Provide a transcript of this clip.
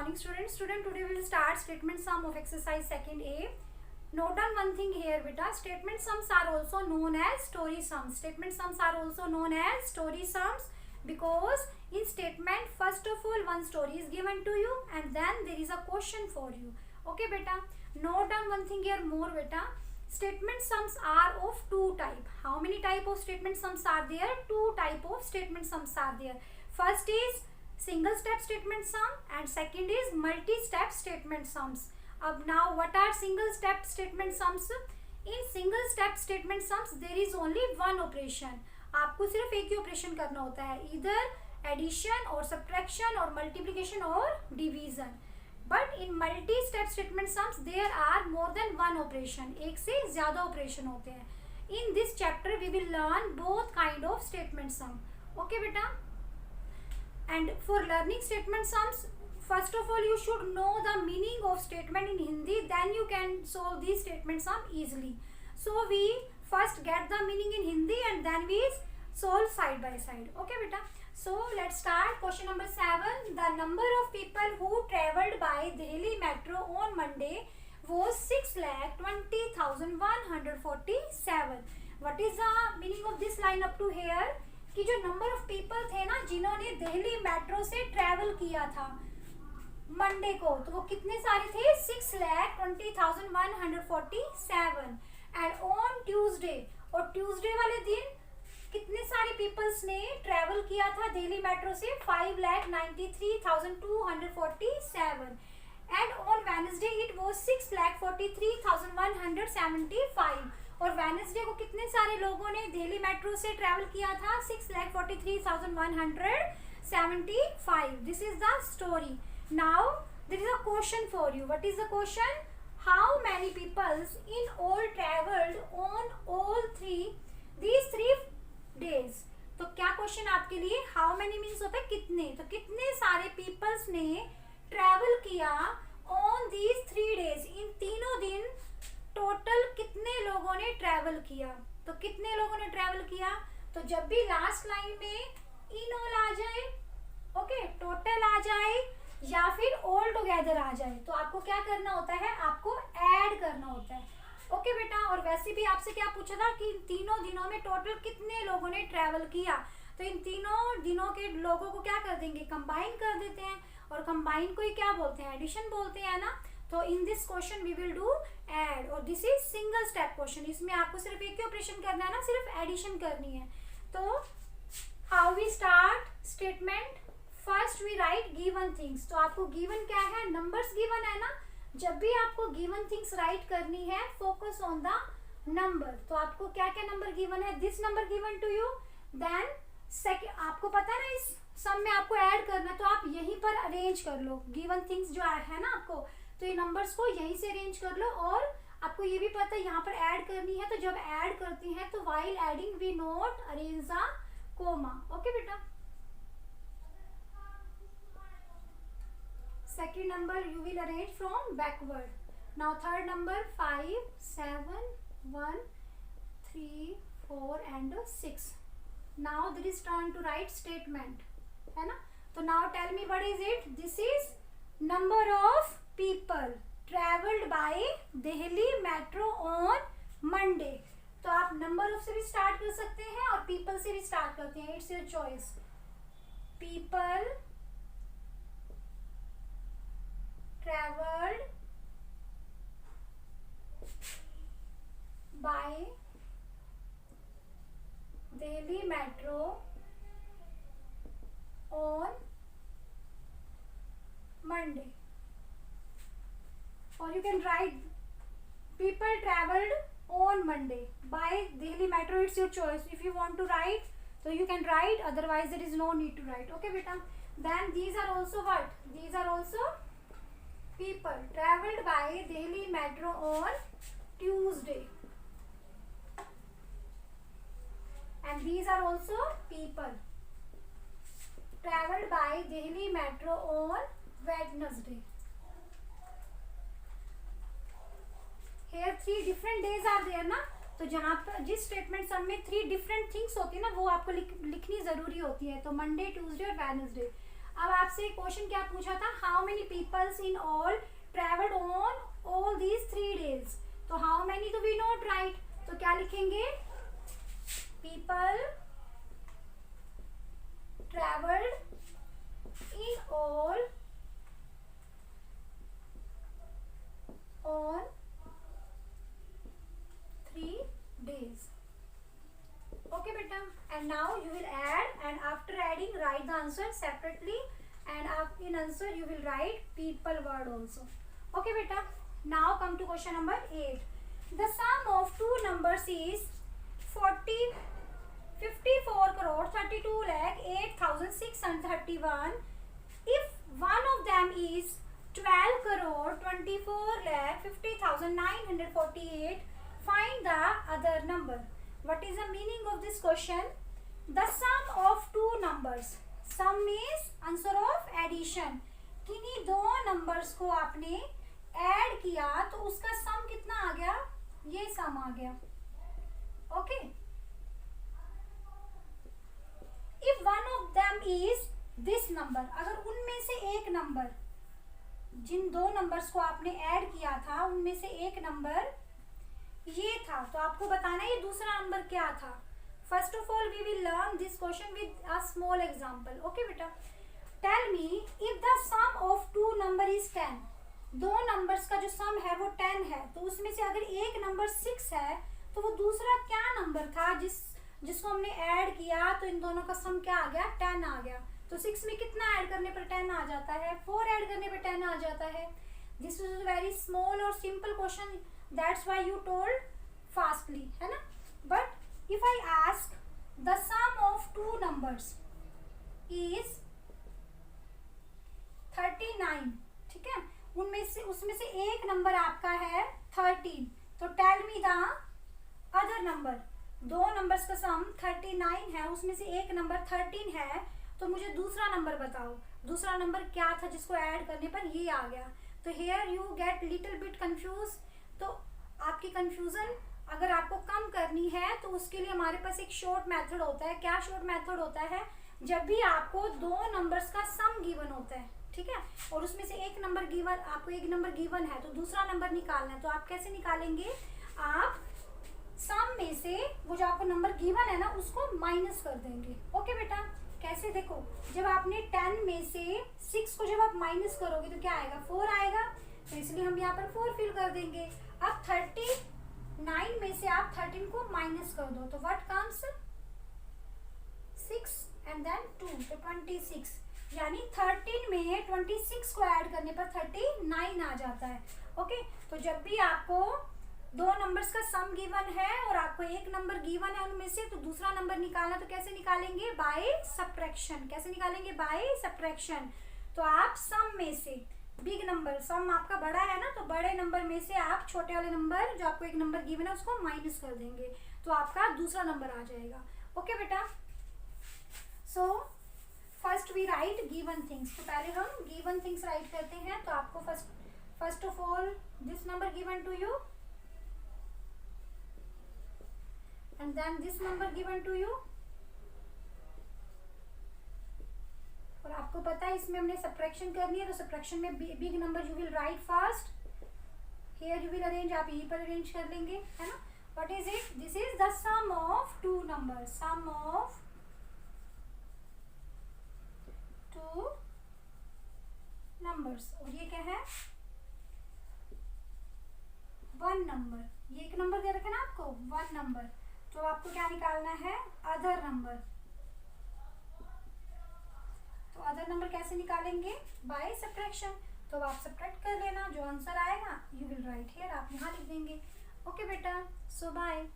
morning students. Today we will start statement sum of exercise second A. Note down one thing here beta. Statement sums are also known as story sums. Statement sums are also known as story sums because in statement first of all one story is given to you and then there is a question for you. Okay beta. Note down one thing here more beta. Statement sums are of two type. How many type of statement sums are there? Two type of statement sums are there. First is single step statement sum and second is multi step statement sums. Now what are single step statement sums? In single step statement sums there is only one operation. आपको सिर्फ एक ही operation करना होता है, either addition or subtraction or multiplication or division. But in multi step statement sums there are more than one operation. एक से ज़्यादा operation होते हैं. In this chapter we will learn both kind of statement sum. Okay बेटा? And for learning statement sums, first of all you should know the meaning of statement in Hindi, then you can solve these statement sum easily. So we first get the meaning in Hindi and then we solve side by side. Okay beta? So let's start. Question number 7. The number of people who travelled by Delhi metro on Monday was 6,20,147. What is the meaning of this line up to here? कि जो number of people थे ना जिन्होंने Delhi metro से travel किया था Monday को, तो वो कितने सारे थे? 6,20,147. एंड ऑन ट्यूसडे, और ट्यूसडे वाले दिन कितने सारे पीपल्स ने ट्रैवल किया था दिल्ली मेट्रो से? 5,93,247. And on Wednesday it was 6,43,175. और वेडनेसडे को कितने सारे लोगों ने दिल्ली मेट्रो से ट्रैवल किया था? 6,43,175. This is the story. Now there is a question for you. What is the question? How many peoples in all travelled on all these three days. तो क्या क्वेश्चन आपके लिए? हाउ मैनी मीन्स होता है कितने, तो कितने सारे पीपल्स ने ट्रैवल किया ऑन these 3 days, इन तीनों दिन टोटल कितने लोगों ने ट्रैवल किया? तो कितने लोगों ने ट्रैवल किया? तो जब भी लास्ट लाइन में इन ऑल आ जाए, ओके, टोटल आ जाए या फिर ऑल टुगेदर आ जाए, तो आपको क्या करना होता है? आपको ऐड करना होता है. ओके बेटा. और वैसे भी आपसे क्या पूछा था कि इन तीनों दिनों में टोटल कितने लोगों ने ट्रैवल किया, तो इन तीनों दिनों के लोगों को क्या कर देंगे? कंबाइन कर देते हैं. और कंबाइन को ही क्या बोलते हैं? एडिशन बोलते हैं ना. तो in this question we will do add. और this is single step question. इसमें आपको सिर्फ एक ही ऑपरेशन करना है ना, सिर्फ एडिशन करनी है. तो how we start statement? First we write given things. तो आपको गिवन क्या है? नंबर्स गिवन है ना. जब भी आपको गिवन थिंग्स राइट करनी है, फोकस ऑन द नंबर. तो आपको क्या क्या नंबर गिवन है? This number given to you. Then second, आपको पता है ना इस सम में आपको ऐड करना है, तो आप यहीं पर अरेंज कर लो. गिवन थिंग्स जो है ना आपको, तो ये नंबर्स को यहीं से अरेंज कर लो. और आपको ये भी पता है यहाँ पर ऐड करनी है, तो जब ऐड करती हैं तो while adding we not arrange the comma. Okay बेटा. Second number you will arrange from backward. Now third number 5, 7, 1, 3, 4 and 6. Now there is turn to write statement, है ना. तो now tell me what is it? This is number of people traveled by Delhi metro on Monday. तो आप number of से भी start कर सकते हैं और people से भी start करते हैं. It's your choice. People traveled by Delhi metro on Monday. Or you can write people traveled on Monday by Delhi metro. It's your choice. If you want to write, so you can write, otherwise there is no need to write. Okay beta. Then these are also what? These are also people traveled by Delhi metro on Tuesday. And these are also people traveled by Delhi metro on Wednesday. Here 3 different days are there ना. तो जहाँ पर जिस statement सम में 3 different things होती है ना, वो आपको लिखनी जरूरी होती है. तो मंडे, ट्यूसडे और वेडनेसडे. अब आपसे क्वेश्चन क्या पूछा था, how many peoples in all travelled on all these 3 days। तो हाउ मेनी तो वी नॉट राइट, तो क्या लिखेंगे, people travelled in all on 3 days। Okay beta, and now you will add, and after adding write the answer separately, and in answer you will write people word also। Okay beta, now come to question number 8। the sum of two numbers is 54 crore 32 lakh 8,631 if one of them is 12 crore 24 lakh 50,948, find the other number। what is the meaning of this question? the sum of two numbers, sum means answer of addition, किन्हीं दो numbers को आपने add किया तो उसका सम कितना आ गया, ये सम आ गया। Okay, if one of them is this number, अगर उनमें से एक नंबर, जिन दो नंबर्स को आपने ऐड किया था उनमें से एक नंबर ये था, तो आपको बताना है ये दूसरा नंबर क्या था। First of all we will learn this question with a small example. Okay बेटा, tell me if the sum of two number is 10, दो नंबर्स का जो सम है वो 10 है, तो उसमें से अगर एक नंबर 6 है तो वो दूसरा क्या नंबर था जिसको हमने ऐड किया, तो इन दोनों का सम क्या आ गया, 10 आ गया। तो 6 में कितना ऐड करने पर 10 आ जाता है, 4 ऐड करने पर 10 आ जाता है। दिस इज वेरी स्मॉल और simple question, that's why you told fastly, है ना। But if I ask the sum of two numbers is 39, ठीक है, उसमें से एक नंबर आपका है 13, तो tell me the other number. दो नंबर्स का सम 39 है, उसमें से एक नंबर 13 है, तो मुझे दूसरा नंबर बताओ, दूसरा नंबर क्या था जिसको ऐड करने पर ये आ गया। तो here you get little bit confuse. तो आपकी कंफ्यूजन अगर आपको कम करनी है तो उसके लिए हमारे पास एक शॉर्ट मेथड होता है। क्या शॉर्ट मेथड होता है, जब भी आपको दो नंबर्स का सम गिवन होता है, ठीक है, और उसमें से एक नंबर गिवन, आपको एक नंबर गिवन है तो दूसरा नंबर निकालना है, तो आप कैसे निकालेंगे, आप सम में से वो जो आपको नंबर गिवन है ना उसको माइनस कर देंगे। ओके बेटा, कैसे, देखो, जब आपने 10 में से 6 को जब आप माइनस करोगे तो क्या आएगा, 4 आएगा, तो इसलिए हम यहाँ पर 4 फिल कर देंगे। अब 39 में से आप 13 को माइनस कर दो, तो व्हाट कम्स 6 एंड देन 2, तो 26, यानी 13 में 26 को ऐड करने पर 39 आ जाता है। ओके, तो जब भी आपको दो नंबर्स का सम गिवन है और आपको एक नंबर गिवन है उनमें से, तो दूसरा नंबर निकालना, तो कैसे निकालेंगे, बाय सब्ट्रैक्शन। कैसे निकालेंगे, बाय सब्ट्रैक्शन। तो आप सम में से बिग नंबर, सम आपका बड़ा है ना, तो बड़े नंबर में से आप छोटे वाले नंबर जो आपको एक नंबर गिवन है उसको माइनस कर देंगे, तो आपका दूसरा नंबर आ जाएगा। ओके बेटा, so first we write given things. तो पहले हम गिवन थिंग्स राइट करते हैं। तो आपको first of all this number given to you and then this number given to you, और आपको पता है इसमें हमने सब्ट्रैक्शन करनी है, तो सब्ट्रैक्शन में big number you will write first, here you will arrange, आप यहीं पर अरेंज कर लेंगे, है ना। What is it, this is the sum of two numbers, sum of two numbers, और ये क्या है, वन नंबर, ये एक नंबर दे रखा है ना आपको, वन नंबर, तो आपको क्या निकालना है, अदर नंबर। तो अदर नंबर कैसे निकालेंगे, बाय सब्ट्रैक्शन। तो आप सब्ट्रैक्ट कर लेना, जो आंसर आएगा यू विल राइट हियर, आप यहाँ लिख देंगे। ओके बेटा, सो बाय।